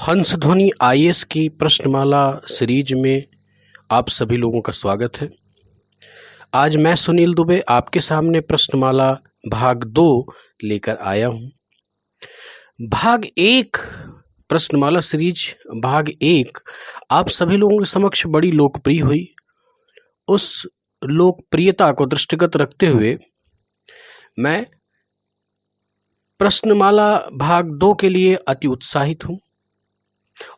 Hansadhwani IAS की प्रश्नमाला series में आप सभी लोगों का स्वागत है। आज मैं सुनील दुबे आपके सामने प्रश्नमाला भाग 2 लेकर आया हूं। भाग 1 प्रश्नमाला सीरीज भाग 1 आप सभी लोगों के समक्ष बड़ी लोकप्रिय हुई। उस लोकप्रियता को दृष्टिगत रखते हुए मैं प्रश्नमाला भाग 2 के लिए अति उत्साहित हूं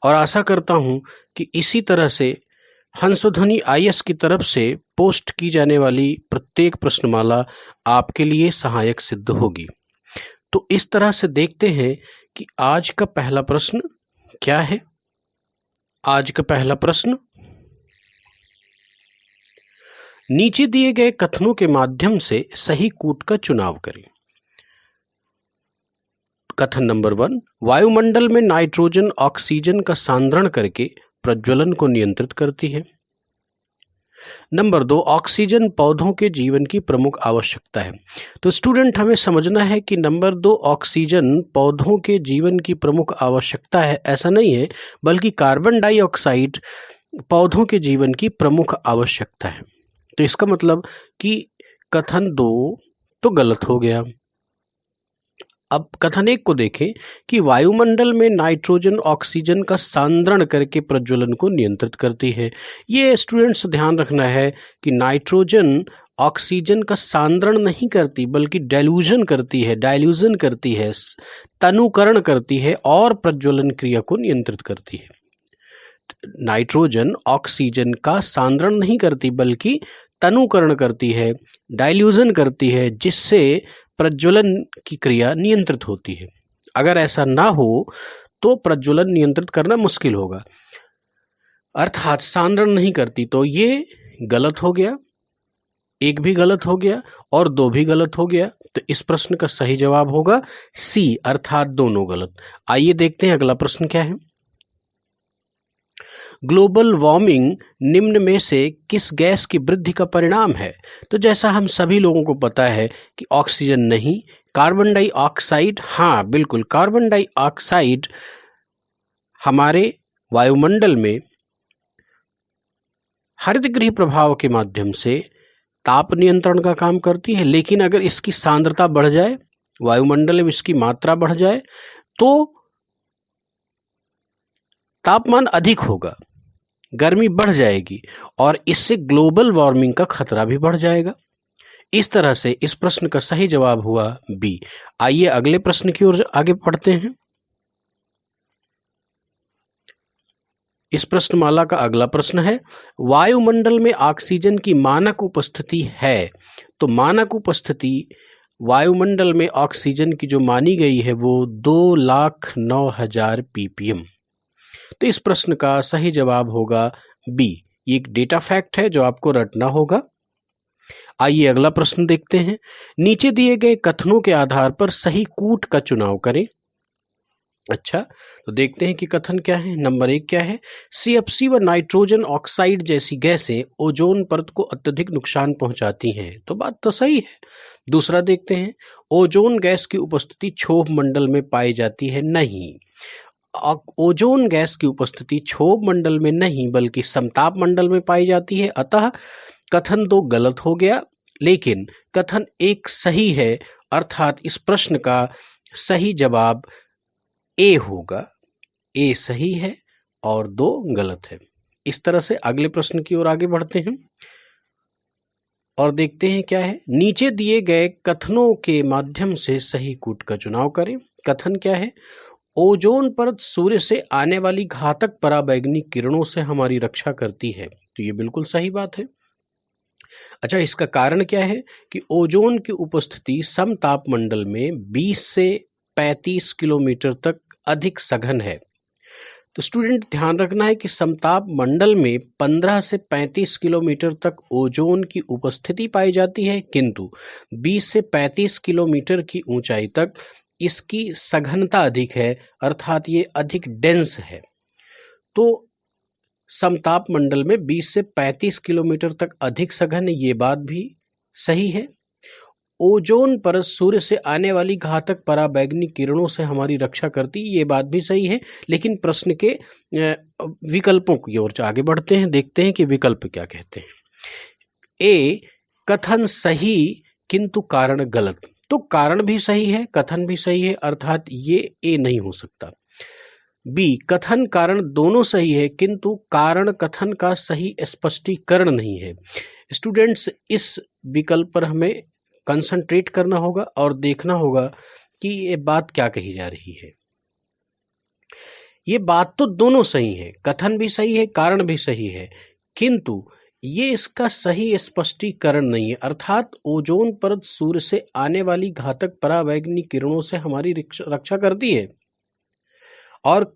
और आशा करता हूं कि इसी तरह से हंसध्वनि आईएएस की तरफ से पोस्ट की जाने वाली प्रत्येक प्रश्नमाला आपके लिए सहायक सिद्ध होगी। तो इस तरह से देखते हैं कि आज का पहला प्रश्न क्या है। आज का पहला प्रश्न, नीचे दिए गए कथनों के माध्यम से सही कूट का चुनाव करें। कथन नंबर 1, वायुमंडल में नाइट्रोजन ऑक्सीजन का सांद्रण करके प्रज्वलन को नियंत्रित करती है। नंबर 2, ऑक्सीजन पौधों के जीवन की प्रमुख आवश्यकता है। तो स्टूडेंट हमें समझना है कि नंबर 2 ऑक्सीजन पौधों के जीवन की प्रमुख आवश्यकता है, ऐसा नहीं है, बल्कि कार्बन डाइऑक्साइड पौधों के जीवन की प्रमुख आवश्यकता है। तो इसका मतलब कि कथन 2 तो गलत हो गया। अब कथन 1 को देखें कि वायुमंडल में नाइट्रोजन ऑक्सीजन का सांद्रण करके प्रज्वलन को नियंत्रित करती है। ये स्टूडेंट्स ध्यान रखना है कि नाइट्रोजन ऑक्सीजन का सांद्रण नहीं करती बल्कि डाइल्यूजन करती है, तनुकरण करती है और प्रज्वलन क्रिया को नियंत्रित करती है। नाइट्रोजन ऑक्सीजन का सांद्रण नहीं करती बल्कि तनुकरण करती है, डाइल्यूजन करती है, जिससे प्रज्वलन की क्रिया नियंत्रित होती है। अगर ऐसा ना हो तो प्रज्वलन नियंत्रित करना मुश्किल होगा, अर्थात सांद्रण नहीं करती। तो ये गलत हो गया, 1 भी गलत हो गया और 2 भी गलत हो गया। तो इस प्रश्न का सही जवाब होगा सी, अर्थात दोनों गलत। आइए देखते हैं अगला प्रश्न क्या है। ग्लोबल वार्मिंग निम्न में से किस गैस की वृद्धि का परिणाम है? तो जैसा हम सभी लोगों को पता है कि ऑक्सीजन नहीं, कार्बन डाइऑक्साइड, हाँ बिल्कुल, कार्बन डाइऑक्साइड हमारे वायुमंडल में हरितगृह प्रभाव के माध्यम से ताप नियंत्रण का काम करती है। लेकिन अगर इसकी सांद्रता बढ़ जाए, वायुमंडल में इसकी मात्रा बढ़ जाए, तो तापमान अधिक होगा, गर्मी बढ़ जाएगी और इससे ग्लोबल वार्मिंग का खतरा भी बढ़ जाएगा। इस तरह से इस प्रश्न का सही जवाब हुआ बी। आइए अगले प्रश्न की ओर आगे बढ़ते हैं। इस प्रश्नमाला का अगला प्रश्न है, वायुमंडल में ऑक्सीजन की मानक उपस्थिति है। तो मानक उपस्थिति वायुमंडल में ऑक्सीजन की जो मानी गई है वो 2,09,000 ppm। तो इस प्रश्न का सही जवाब होगा बी। ये एक डेटा फैक्ट है जो आपको रटना होगा। आइए अगला प्रश्न देखते हैं। नीचे दिए गए कथनों के आधार पर सही कूट का चुनाव करें। अच्छा, तो देखते हैं कि कथन क्या है। नंबर 1 क्या है? CFC व नाइट्रोजन ऑक्साइड जैसी गैसें ओजोन परत को अत्यधिक नुकसान पहुंचाती हैं। तो बात तो सही है। दूसरा देखते हैं, ओजोन गैस की उपस्थिति क्षोभ मंडल में पाई जाती है। नहीं, ओजोन गैस की उपस्थिति क्षोभ मंडल में नहीं बल्कि समताप मंडल में पाई जाती है। अतः कथन 2 गलत हो गया, लेकिन कथन 1 सही है, अर्थात इस प्रश्न का सही जवाब ए होगा। ए सही है और 2 गलत है। इस तरह से अगले प्रश्न की ओर आगे बढ़ते हैं और देखते हैं क्या है। नीचे दिए गए कथनों के माध्यम से सही कूट का चुनाव करें। कथन क्या है? ओजोन परत सूर्य से आने वाली घातक पराबैंगनी किरणों से हमारी रक्षा करती है। तो ये बिल्कुल सही बात है। अच्छा, इसका कारण क्या है कि ओजोन की उपस्थिति समताप मंडल में 20 से 35 किलोमीटर तक अधिक सघन है। तो स्टूडेंट ध्यान रखना है कि समताप मंडल में 15 से 35 किलोमीटर तक ओजोन की उपस्थिति पाई जाती है, किंतु 20 से 35 किलोमीटर की ऊंचाई तक इसकी सघनता अधिक है, अर्थात ये अधिक डेंस है। तो समताप मंडल में 20 से 35 किलोमीटर तक अधिक सघन है, ये बात भी सही है। ओजोन परत सूर्य से आने वाली घातक पराबैंगनी किरणों से हमारी रक्षा करती है। ये बात भी सही है, लेकिन प्रश्न के विकल्पों की ओर आगे बढ़ते हैं, देखते हैं कि विकल्प क्या कहते हैं। ए, कथन सही किंतु कारण गलत। तो कारण भी सही है, कथन भी सही है, अर्थात ये ए नहीं हो सकता। बी, कथन कारण दोनों सही है किंतु कारण कथन का सही स्पष्टीकरण नहीं है। स्टूडेंट्स, इस विकल्प पर हमें कंसंट्रेट करना होगा और देखना होगा कि ये बात क्या कही जा रही है। ये बात तो दोनों सही है, कथन भी सही है, कारण भी सही है, किंतु ये इसका सही स्पष्टीकरण नहीं है। अर्थात ओजोन परत सूर्य से आने वाली घातक पराबैंगनी किरणों से हमारी रक्षा करती है, और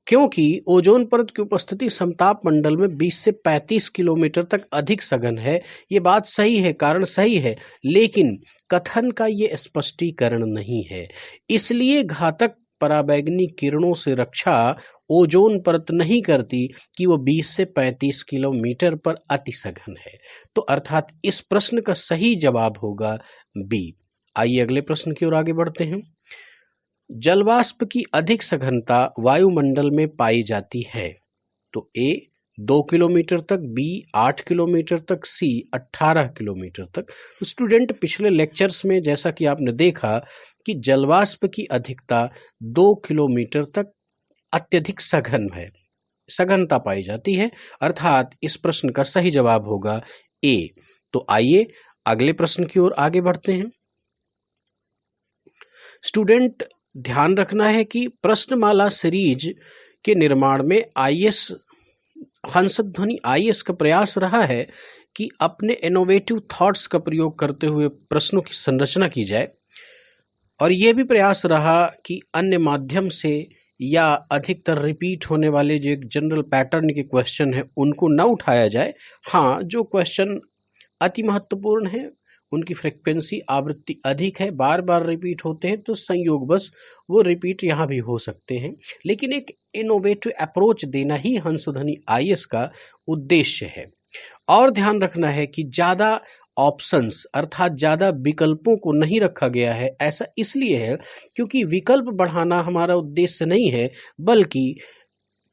क्योंकि ओजोन परत की उपस्थिति समताप मंडल में 20 से 35 किलोमीटर तक अधिक सघन है। ये बात सही है, कारण सही है, लेकिन कथन का ये स्पष्टीकरण नहीं है। इसलिए घातक पराबैंगनी किरणों से रक्षा ओजोन परत नहीं करती कि वो 20 से 35 किलोमीटर पर अति सघन है। तो अर्थात इस प्रश्न का सही जवाब होगा बी। आइए अगले प्रश्न की ओर आगे बढ़ते हैं। जलवाष्प की अधिक सघनता वायुमंडल में पाई जाती है। तो ए 2 किलोमीटर तक, बी 8 किलोमीटर तक, सी 18 किलोमीटर तक। तो स्टूडेंट, पिछले लेक्चर्स में जैसा कि आपने देखा कि जलवाष्प की अधिकता 2 किलोमीटर तक अत्यधिक सघन है, सघनता पाई जाती है, अर्थात इस प्रश्न का सही जवाब होगा ए। तो आइए अगले प्रश्न की ओर आगे बढ़ते हैं। स्टूडेंट, ध्यान रखना है कि प्रश्नमाला सीरीज के निर्माण में आईएएस हंसध्वनि आईएएस का प्रयास रहा है कि अपने इनोवेटिव थॉट्स का प्रयोग करते हुए प्रश्नों की संरचना की जाए, और यह भी प्रयास रहा कि अन्य माध्यम से या अधिकतर रिपीट होने वाले जो एक जनरल पैटर्न के क्वेश्चन हैं उनको न उठाया जाए। हाँ, जो क्वेश्चन अति महत्वपूर्ण है, उनकी फ्रिक्वेंसी आवृत्ति अधिक है, बार बार रिपीट होते हैं, तो संयोगवश वो रिपीट यहाँ भी हो सकते हैं, लेकिन एक इनोवेटिव अप्रोच देना ही हंसध्वनि आईएएस का उद्देश्य है। और ध्यान रखना है कि ज़्यादा ऑप्शंस अर्थात ज़्यादा विकल्पों को नहीं रखा गया है। ऐसा इसलिए है क्योंकि विकल्प बढ़ाना हमारा उद्देश्य नहीं है, बल्कि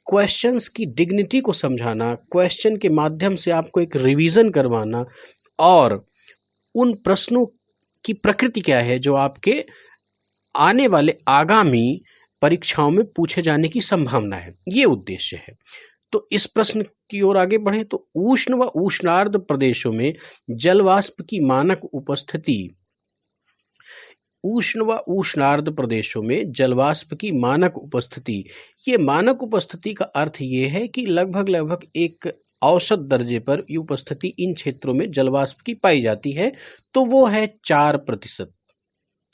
क्वेश्चंस की डिग्निटी को समझाना, क्वेश्चन के माध्यम से आपको एक रिवीजन करवाना, और उन प्रश्नों की प्रकृति क्या है जो आपके आने वाले आगामी परीक्षाओं में पूछे जाने की संभावना है, ये उद्देश्य है। तो इस प्रश्न की ओर आगे बढ़ें तो उष्ण व उष्णार्ध प्रदेशों में जलवाष्प की मानक उपस्थिति, उष्ण व उष्णार्ध प्रदेशों में जलवाष्प की मानक उपस्थिति, ये मानक उपस्थिति का अर्थ ये है कि लगभग एक औसत दर्जे पर ये उपस्थिति इन क्षेत्रों में जलवाष्प की पाई जाती है, तो वो है 4%।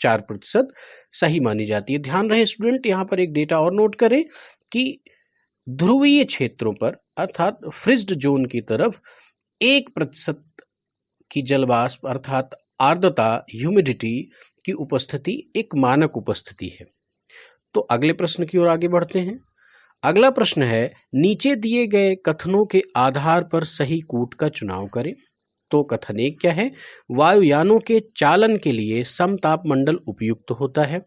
4% सही मानी जाती है। ध्यान रहे स्टूडेंट, यहाँ पर एक डेटा और नोट करें कि ध्रुवीय क्षेत्रों पर अर्थात फ्रिज्ड जोन की तरफ 1% की जलवाष्प अर्थात आर्द्रता, ह्यूमिडिटी की उपस्थिति एक मानक उपस्थिति है। तो अगले प्रश्न की ओर आगे बढ़ते हैं। अगला प्रश्न है, नीचे दिए गए कथनों के आधार पर सही कूट का चुनाव करें। तो कथन एक क्या है? वायुयानों के चालन के लिए समताप मंडल उपयुक्त होता है।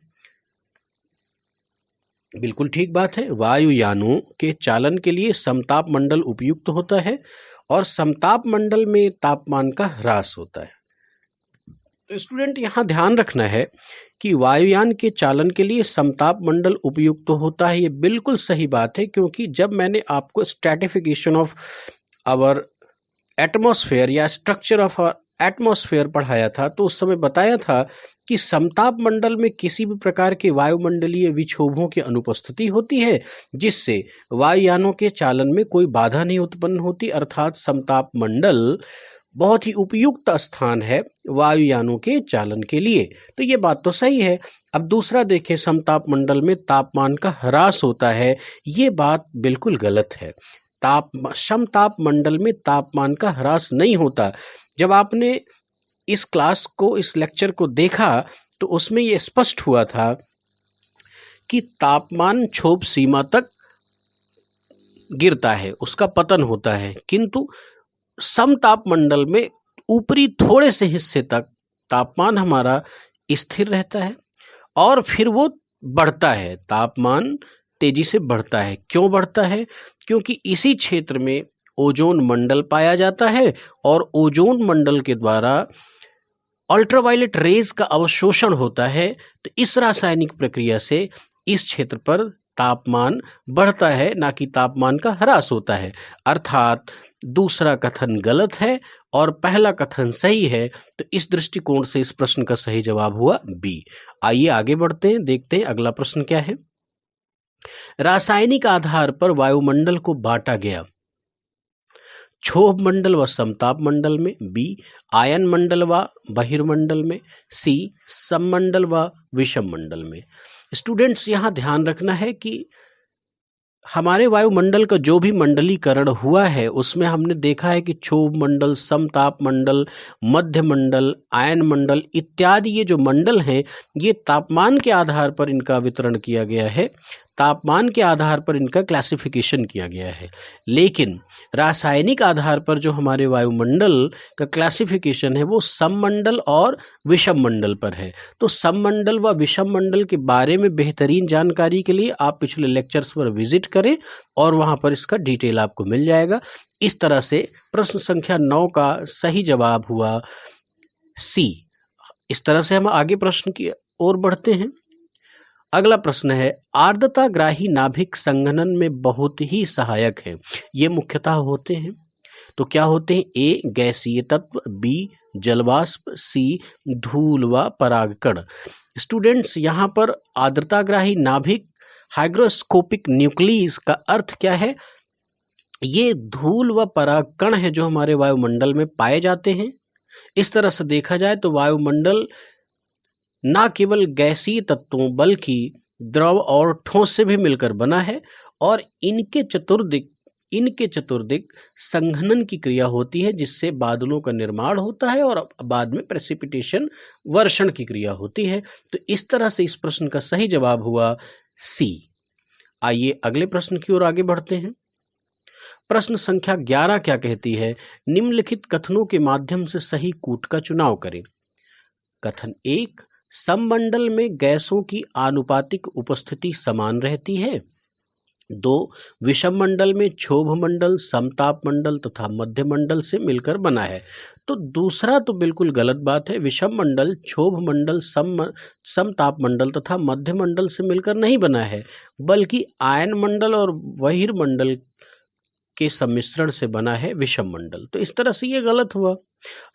बिल्कुल ठीक बात है, वायुयानों के चालन के लिए समताप मंडल उपयुक्त होता है और समताप मंडल में तापमान का ह्रास होता है। तो स्टूडेंट, यहाँ ध्यान रखना है कि वायुयान के चालन के लिए समताप मंडल उपयुक्त होता है। ये बिल्कुल सही बात है, क्योंकि जब मैंने आपको स्ट्रैटिफिकेशन ऑफ आवर एटमॉस्फेयर या स्ट्रक्चर ऑफ एटमॉस्फेयर पढ़ाया था, तो उस समय बताया था कि समताप मंडल में किसी भी प्रकार के वायुमंडलीय विक्षोभों की अनुपस्थिति होती है, जिससे वायुयानों के चालन में कोई बाधा नहीं उत्पन्न होती। अर्थात समताप मंडल बहुत ही उपयुक्त स्थान है वायुयानों के चालन के लिए। तो ये बात तो सही है। अब दूसरा देखें, समताप मंडल में तापमान का ह्रास होता है, ये बात बिल्कुल गलत है। समताप मंडल में तापमान का ह्रास नहीं होता। जब आपने इस क्लास को, इस लेक्चर को देखा, तो उसमें ये स्पष्ट हुआ था कि तापमान क्षोभ सीमा तक गिरता है, उसका पतन होता है, किंतु समताप मंडल में ऊपरी थोड़े से हिस्से तक तापमान हमारा स्थिर रहता है और फिर वो बढ़ता है, तापमान तेजी से बढ़ता है। क्यों बढ़ता है? क्योंकि इसी क्षेत्र में ओजोन मंडल पाया जाता है और ओजोन मंडल के द्वारा अल्ट्रावायलेट रेज का अवशोषण होता है। तो इस रासायनिक प्रक्रिया से इस क्षेत्र पर तापमान बढ़ता है, ना कि तापमान का ह्रास होता है। अर्थात दूसरा कथन गलत है और पहला कथन सही है। तो इस दृष्टिकोण से इस प्रश्न का सही जवाब हुआ बी। आइए आगे बढ़ते हैं, देखते हैं अगला प्रश्न क्या है। रासायनिक आधार पर वायुमंडल को बांटा गया। क्षोभ मंडल व समताप मंडल में, बी आयन मंडल व बहिर्मंडल में, सी सममंडल व विषम मंडल में। स्टूडेंट्स, यहाँ ध्यान रखना है कि हमारे वायुमंडल का जो भी मंडलीकरण हुआ है उसमें हमने देखा है कि क्षोभ मंडल, समताप मंडल, मध्य मंडल, आयन मंडल इत्यादि ये जो मंडल हैं ये तापमान के आधार पर इनका वितरण किया गया है, तापमान के आधार पर इनका क्लासिफिकेशन किया गया है। लेकिन रासायनिक आधार पर जो हमारे वायुमंडल का क्लासिफिकेशन है वो सममंडल और विषम मंडल पर है। तो सममंडल व विषम मंडल के बारे में बेहतरीन जानकारी के लिए आप पिछले लेक्चर्स पर विजिट करें और वहां पर इसका डिटेल आपको मिल जाएगा। इस तरह से प्रश्न संख्या 9 का सही जवाब हुआ सी। इस तरह से हम आगे प्रश्न की ओर बढ़ते हैं। अगला प्रश्न है, आर्द्रताग्राही नाभिक संघनन में बहुत ही सहायक है। ये मुख्यतः होते हैं, तो क्या होते हैं? ए गैसीय तत्व, बी जलवाष्प, सी धूल व परागकण। स्टूडेंट्स, यहाँ पर आर्द्रताग्राही नाभिक हाइग्रोस्कोपिक न्यूक्लियस का अर्थ क्या है? ये धूल व परागकण है जो हमारे वायुमंडल में पाए जाते हैं। इस तरह से देखा जाए तो वायुमंडल ना केवल गैसीय तत्वों बल्कि द्रव और ठोस से भी मिलकर बना है और इनके चतुर्दिक संघनन की क्रिया होती है जिससे बादलों का निर्माण होता है और बाद में प्रेसिपिटेशन, वर्षण की क्रिया होती है। तो इस तरह से इस प्रश्न का सही जवाब हुआ सी। आइए अगले प्रश्न की ओर आगे बढ़ते हैं। प्रश्न संख्या 11 क्या कहती है? निम्नलिखित कथनों के माध्यम से सही कूट का चुनाव करें। कथन 1, सममंडल में गैसों की आनुपातिक उपस्थिति समान रहती है। 2, विषम मंडल में क्षोभ मंडल, समताप मंडल तथा मध्य मंडल से मिलकर बना है। तो दूसरा तो बिल्कुल गलत बात है। विषम मंडल, क्षोभ मंडल, समताप मंडल तथा मध्य मंडल से मिलकर नहीं बना है, बल्कि आयन मंडल और बहिर्मंडल के सम्मिश्रण से बना है विषम मंडल। तो इस तरह से ये गलत हुआ।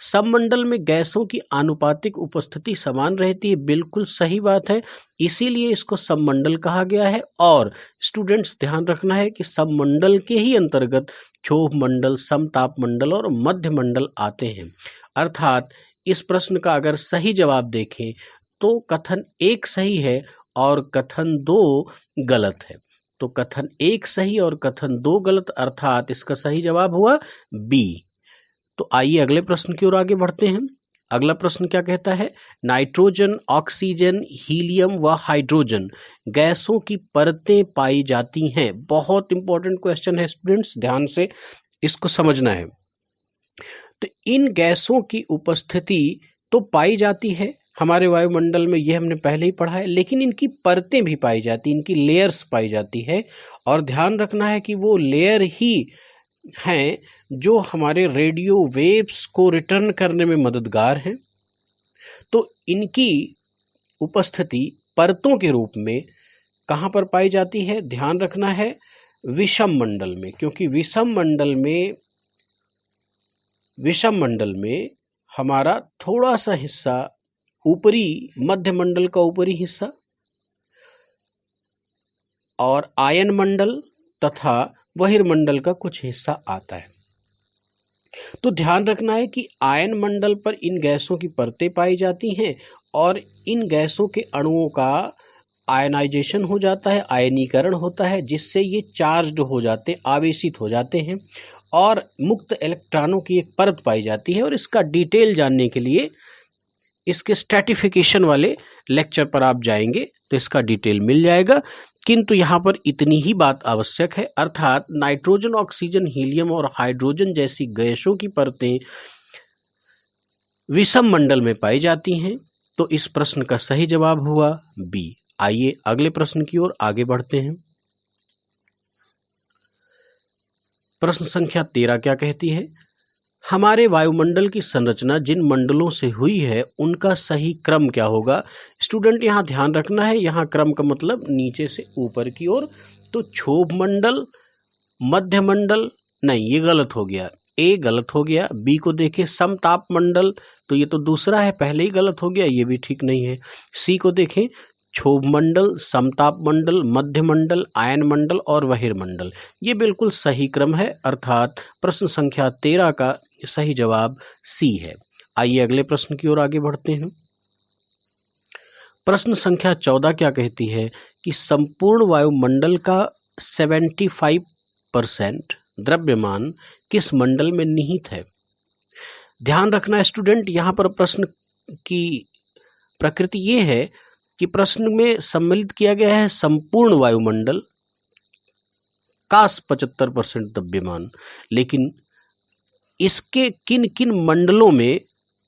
सममंडल में गैसों की आनुपातिक उपस्थिति समान रहती है, बिल्कुल सही बात है, इसीलिए इसको सममंडल कहा गया है। और स्टूडेंट्स ध्यान रखना है कि सममंडल के ही अंतर्गत क्षोभ मंडल, समताप मंडल और मध्य मंडल आते हैं। अर्थात इस प्रश्न का अगर सही जवाब देखें तो कथन 1 सही है और कथन 2 गलत है। तो कथन 1 सही और कथन 2 गलत, अर्थात इसका सही जवाब हुआ बी। तो आइए अगले प्रश्न की ओर आगे बढ़ते हैं। अगला प्रश्न क्या कहता है? नाइट्रोजन, ऑक्सीजन, हीलियम व हाइड्रोजन गैसों की परतें पाई जाती हैं। बहुत इंपॉर्टेंट क्वेश्चन है स्टूडेंट्स, ध्यान से इसको समझना है। तो इन गैसों की उपस्थिति तो पाई जाती है हमारे वायुमंडल में, ये हमने पहले ही पढ़ा है, लेकिन इनकी परतें भी पाई जाती, इनकी लेयर्स पाई जाती है। और ध्यान रखना है कि वो लेयर ही हैं जो हमारे रेडियो वेव्स को रिटर्न करने में मददगार हैं। तो इनकी उपस्थिति परतों के रूप में कहाँ पर पाई जाती है? ध्यान रखना है विषम मंडल में, क्योंकि विषम मंडल में हमारा थोड़ा सा हिस्सा ऊपरी, मध्य मंडल का ऊपरी हिस्सा और आयन मंडल तथा बहिर्मंडल का कुछ हिस्सा आता है। तो ध्यान रखना है कि आयन मंडल पर इन गैसों की परतें पाई जाती हैं और इन गैसों के अणुओं का आयनाइजेशन हो जाता है, आयनीकरण होता है, जिससे ये चार्ज्ड हो जाते हैं, आवेशित हो जाते हैं और मुक्त इलेक्ट्रॉनों की एक परत पाई जाती है। और इसका डिटेल जानने के लिए इसके स्ट्रैटिफिकेशन वाले लेक्चर पर आप जाएंगे तो इसका डिटेल मिल जाएगा। किंतु यहाँ पर इतनी ही बात आवश्यक है, अर्थात नाइट्रोजन, ऑक्सीजन, हीलियम और हाइड्रोजन जैसी गैसों की परतें विषम मंडल में पाई जाती हैं। तो इस प्रश्न का सही जवाब हुआ बी। आइए अगले प्रश्न की ओर आगे बढ़ते हैं। प्रश्न संख्या 13 क्या कहती है? हमारे वायुमंडल की संरचना जिन मंडलों से हुई है उनका सही क्रम क्या होगा? स्टूडेंट यहाँ ध्यान रखना है, यहाँ क्रम का मतलब नीचे से ऊपर की ओर। तो क्षोभ मंडल, मध्य मंडल, नहीं ये गलत हो गया, ए गलत हो गया। बी को देखें समताप मंडल, तो ये तो दूसरा है, पहले ही गलत हो गया, ये भी ठीक नहीं है। सी को देखें क्षोभ मंडल, समताप मंडल, मध्य मंडल, आयन मंडल और बहिर्मंडल, ये बिल्कुल सही क्रम है, अर्थात प्रश्न संख्या 13 का सही जवाब सी है। आइए अगले प्रश्न की ओर आगे बढ़ते हैं। प्रश्न संख्या 14 क्या कहती है कि संपूर्ण वायुमंडल का 75% द्रव्यमान किस मंडल में निहित है? ध्यान रखना स्टूडेंट, यहाँ पर प्रश्न की प्रकृति ये है कि प्रश्न में सम्मिलित किया गया है संपूर्ण वायुमंडल का 75% द्रव्यमान, लेकिन इसके किन किन मंडलों में,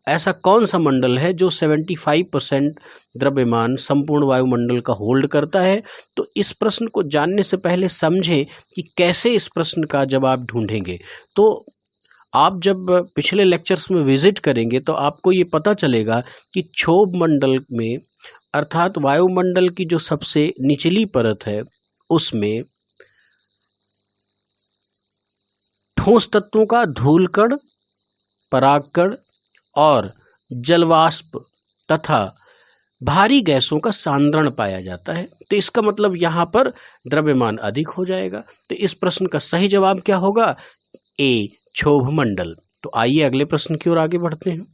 ऐसा कौन सा मंडल है जो 75% द्रव्यमान संपूर्ण वायुमंडल का होल्ड करता है? तो इस प्रश्न को जानने से पहले समझें कि कैसे इस प्रश्न का जवाब ढूंढेंगे। तो आप जब पिछले लेक्चर्स में विजिट करेंगे तो आपको ये पता चलेगा कि क्षोभ मंडल में, अर्थात वायुमंडल की जो सबसे निचली परत है, उसमें ठोस तत्वों का धूलकण, परागकण और जलवाष्प तथा भारी गैसों का सांद्रण पाया जाता है। तो इसका मतलब यहाँ पर द्रव्यमान अधिक हो जाएगा। तो इस प्रश्न का सही जवाब क्या होगा? ए क्षोभ मंडल। तो आइए अगले प्रश्न की ओर आगे बढ़ते हैं।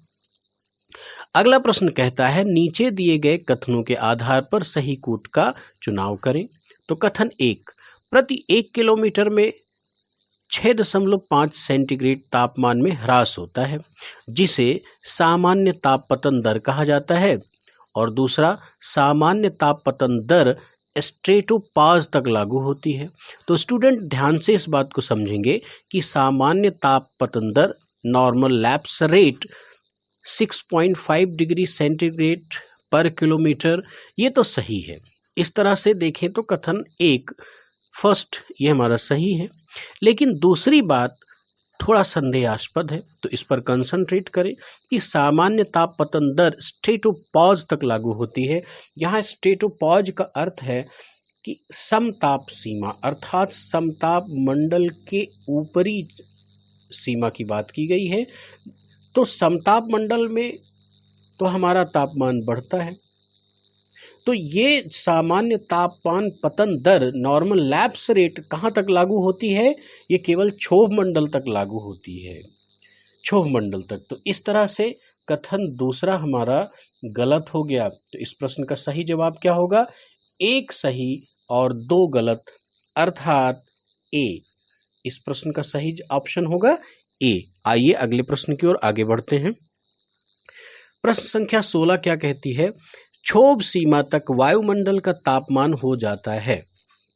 अगला प्रश्न कहता है नीचे दिए गए कथनों के आधार पर सही कूट का चुनाव करें। तो कथन 1, प्रति 1 किलोमीटर में 6.5 सेंटीग्रेड तापमान में ह्रास होता है, जिसे सामान्य तापपतन दर कहा जाता है। और दूसरा, सामान्य तापपतन दर स्ट्रेटोपाज तक लागू होती है। तो स्टूडेंट ध्यान से इस बात को समझेंगे कि सामान्य तापपतन दर, normal lapse rate 6.5 degree centigrade पर किलोमीटर, ये तो सही है। इस तरह से देखें तो कथन 1 फर्स्ट ये हमारा सही है, लेकिन दूसरी बात थोड़ा संदेहास्पद है। तो इस पर कंसंट्रेट करें कि सामान्य तापपतन दर स्ट्रेटोपॉज तक लागू होती है। यहाँ स्ट्रेटोपॉज का अर्थ है कि समताप सीमा, अर्थात समताप मंडल के ऊपरी सीमा की बात की गई है। तो समताप मंडल में तो हमारा तापमान बढ़ता है, तो ये सामान्य तापमान पतन दर, नॉर्मल लैप्स रेट कहाँ तक लागू होती है? ये केवल क्षोभ मंडल तक लागू होती है, क्षोभ मंडल तक। तो इस तरह से कथन दूसरा हमारा गलत हो गया। तो इस प्रश्न का सही जवाब क्या होगा? 1 सही और 2 गलत, अर्थात ए। इस प्रश्न का सही ऑप्शन होगा ए। आइए अगले प्रश्न की ओर आगे बढ़ते हैं। प्रश्न संख्या 16 क्या कहती है? क्षोभ सीमा तक वायुमंडल का तापमान हो जाता है।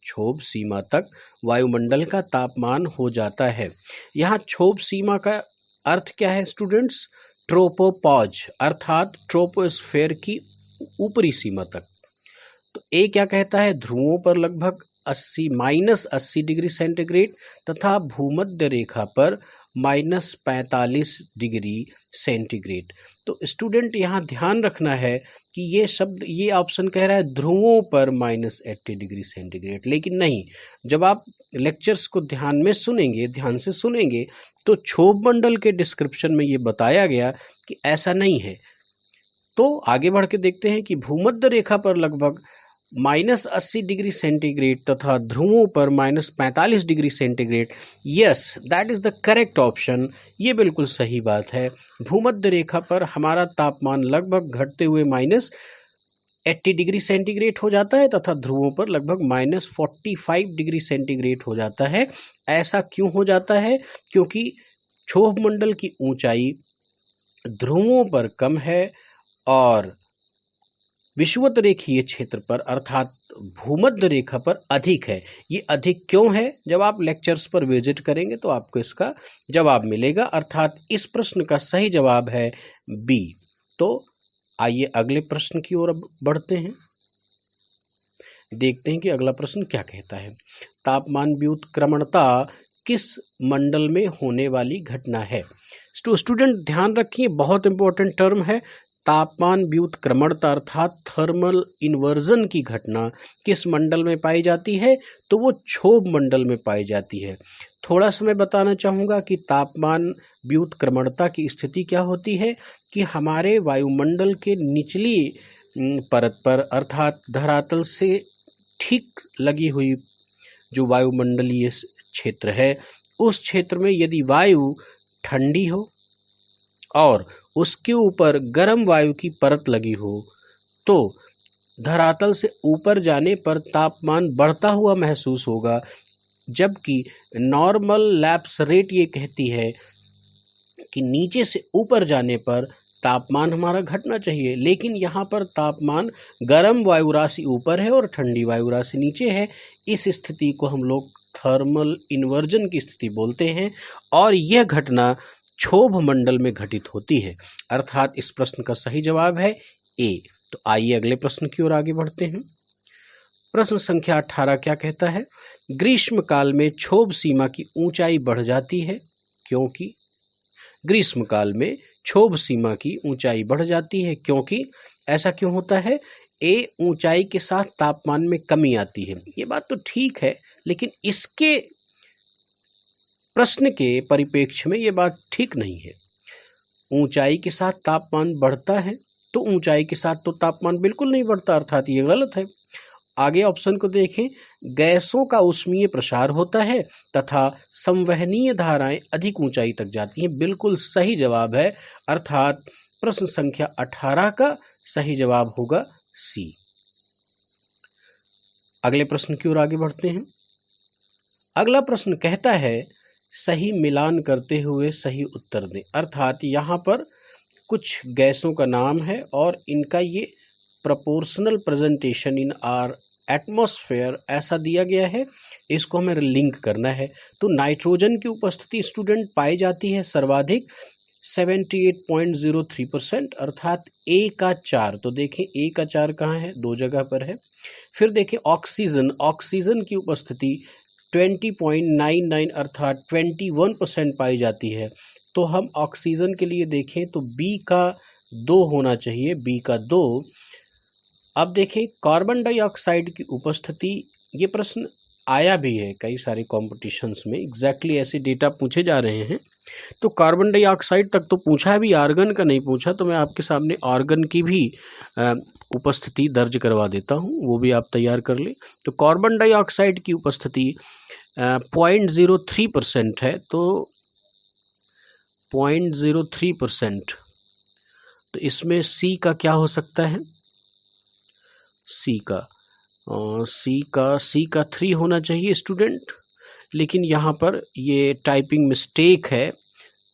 क्षोभ सीमा तक वायुमंडल का तापमान हो जाता है। यहाँ क्षोभ सीमा का अर्थ क्या है स्टूडेंट्स? ट्रोपोपॉज, अर्थात ट्रोपोस्फेयर की ऊपरी सीमा तक। तो ए क्या कहता है? ध्रुवों पर लगभग -80 डिग्री सेंटीग्रेड तथा भूमध्य रेखा पर -45 डिग्री सेंटीग्रेड। तो स्टूडेंट यहाँ ध्यान रखना है कि ये शब्द, ये ऑप्शन कह रहा है ध्रुवों पर -80 डिग्री सेंटीग्रेड, लेकिन नहीं, जब आप लेक्चर्स को ध्यान में सुनेंगे, ध्यान से सुनेंगे, तो क्षोभ मंडल के डिस्क्रिप्शन में ये बताया गया कि ऐसा नहीं है। तो आगे बढ़ के देखते हैं कि भूमध्य रेखा पर लगभग -80 डिग्री सेंटीग्रेड तथा ध्रुवों पर -45 degree centigrade. Yes, that is the correct option. ये बिल्कुल सही बात है। भूमध्य रेखा पर हमारा तापमान लगभग घटते हुए -80 डिग्री सेंटीग्रेड हो जाता है तथा ध्रुवों पर लगभग -45 डिग्री सेंटीग्रेड हो जाता है। ऐसा क्यों हो जाता है? क्योंकि क्षोभ मंडल की ऊंचाई ध्रुवों पर कम है और विषुवत रेखीय क्षेत्र पर, अर्थात भूमध्य रेखा पर अधिक है। ये अधिक क्यों है? जब आप लेक्चर्स पर विजिट करेंगे तो आपको इसका जवाब मिलेगा, अर्थात इस प्रश्न का सही जवाब है बी। तो आइए अगले प्रश्न की ओर अब बढ़ते हैं, देखते हैं कि अगला प्रश्न क्या कहता है। तापमान व्युत्क्रमणता किस मंडल में होने वाली घटना है? स्टूडेंट ध्यान रखिए, बहुत इंपॉर्टेंट टर्म है। तापमान व्युत्क्रमणता अर्थात थर्मल इन्वर्जन की घटना किस मंडल में पाई जाती है? तो वो क्षोभ मंडल में पाई जाती है। थोड़ा सा मैं बताना चाहूँगा कि तापमान व्युत्क्रमणता की स्थिति क्या होती है कि हमारे वायुमंडल के निचली परत पर अर्थात धरातल से ठीक लगी हुई जो वायुमंडलीय क्षेत्र है, उस क्षेत्र में यदि वायु ठंडी हो और उसके ऊपर गर्म वायु की परत लगी हो तो धरातल से ऊपर जाने पर तापमान बढ़ता हुआ महसूस होगा, जबकि नॉर्मल लैप्स रेट ये कहती है कि नीचे से ऊपर जाने पर तापमान हमारा घटना चाहिए। लेकिन यहाँ पर तापमान गर्म वायु राशि ऊपर है और ठंडी वायु राशि नीचे है। इस स्थिति को हम लोग थर्मल इन्वर्जन की स्थिति बोलते हैं और यह घटना क्षोभ मंडल में घटित होती है, अर्थात इस प्रश्न का सही जवाब है ए। तो आइए अगले प्रश्न की ओर आगे बढ़ते हैं। प्रश्न संख्या 18 क्या कहता है? ग्रीष्म काल में क्षोभ सीमा की ऊंचाई बढ़ जाती है क्योंकि? ग्रीष्म काल में क्षोभ सीमा की ऊंचाई बढ़ जाती है क्योंकि? ऐसा क्यों होता है? ए, ऊंचाई के साथ तापमान में कमी आती है। ये बात तो ठीक है, लेकिन इसके प्रश्न के परिप्रेक्ष्य में ये बात ठीक नहीं है। ऊंचाई के साथ तापमान बढ़ता है तो ऊंचाई के साथ तो तापमान बिल्कुल नहीं बढ़ता, अर्थात ये गलत है। आगे ऑप्शन को देखें, गैसों का ऊष्मीय प्रसार होता है तथा संवहनीय धाराएं अधिक ऊंचाई तक जाती हैं। बिल्कुल सही जवाब है, अर्थात प्रश्न संख्या 18 का सही जवाब होगा सी। अगले प्रश्न की ओर आगे बढ़ते हैं। अगला प्रश्न कहता है सही मिलान करते हुए सही उत्तर दें, अर्थात यहाँ पर कुछ गैसों का नाम है और इनका ये proportional presentation in are atmosphere ऐसा दिया गया है, इसको हमें लिंक करना है। तो नाइट्रोजन की उपस्थिति स्टूडेंट पाई जाती है सर्वाधिक 78.03%, अर्थात ए का 4। तो देखें ए का 4 कहाँ है? 2 जगह पर है। फिर देखें ऑक्सीजन की उपस्थिति 20.99 अर्थात 21% पाई जाती है। तो हम ऑक्सीजन के लिए देखें तो बी का 2 होना चाहिए, बी का 2। अब देखें कार्बन डाइऑक्साइड की उपस्थिति, ये प्रश्न आया भी है कई सारे कॉम्पिटिशन्स में, एग्जैक्टली ऐसे डेटा पूछे जा रहे हैं। तो कार्बन डाइऑक्साइड तक तो पूछा है, भी आर्गन का नहीं पूछा, तो मैं आपके सामने आर्गन की भी उपस्थिति दर्ज करवा देता हूँ, वो भी आप तैयार कर लें। तो कार्बन डाइऑक्साइड की उपस्थिति 0.03% है, तो 0.03%। तो इसमें सी का क्या हो सकता है? सी का 3 होना चाहिए स्टूडेंट, लेकिन यहाँ पर ये टाइपिंग मिस्टेक है,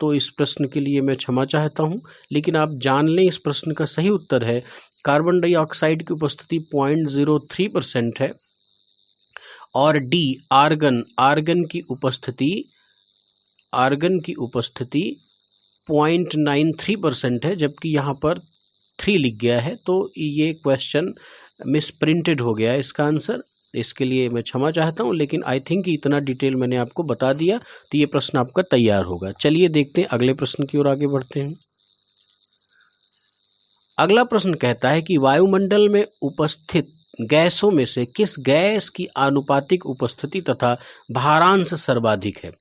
तो इस प्रश्न के लिए मैं क्षमा चाहता हूँ। लेकिन आप जान लें इस प्रश्न का सही उत्तर है कार्बन डाइऑक्साइड की उपस्थिति 0.03% है और डी आर्गन की उपस्थिति 0.93% है, जबकि यहाँ पर 3 लिख गया है, तो ये क्वेश्चन मिसप्रिंटेड हो गया है इसका आंसर। इसके लिए मैं क्षमा चाहता हूँ, लेकिन आई थिंक इतना डिटेल मैंने आपको बता दिया तो ये प्रश्न आपका तैयार होगा। चलिए देखते हैं अगले प्रश्न की ओर आगे बढ़ते हैं। अगला प्रश्न कहता है कि वायुमंडल में उपस्थित गैसों में से किस गैस की आनुपातिक उपस्थिति तथा भारांश सर्वाधिक है?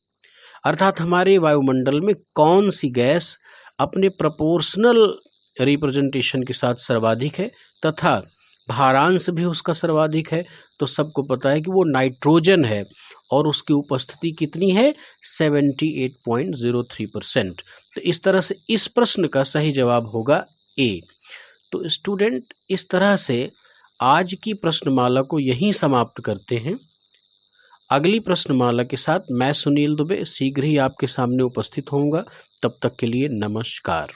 अर्थात हमारे वायुमंडल में कौन सी गैस अपने प्रोपोर्शनल रिप्रेजेंटेशन के साथ सर्वाधिक है तथा भारांश भी उसका सर्वाधिक है? तो सबको पता है कि वो नाइट्रोजन है और उसकी उपस्थिति कितनी है? 78.03%। तो इस तरह से इस प्रश्न का सही जवाब होगा ए। तो स्टूडेंट इस तरह से आज की प्रश्नमाला को यहीं समाप्त करते हैं। अगली प्रश्नमाला के साथ मैं सुनील दुबे शीघ्र ही आपके सामने उपस्थित होऊंगा। तब तक के लिए नमस्कार।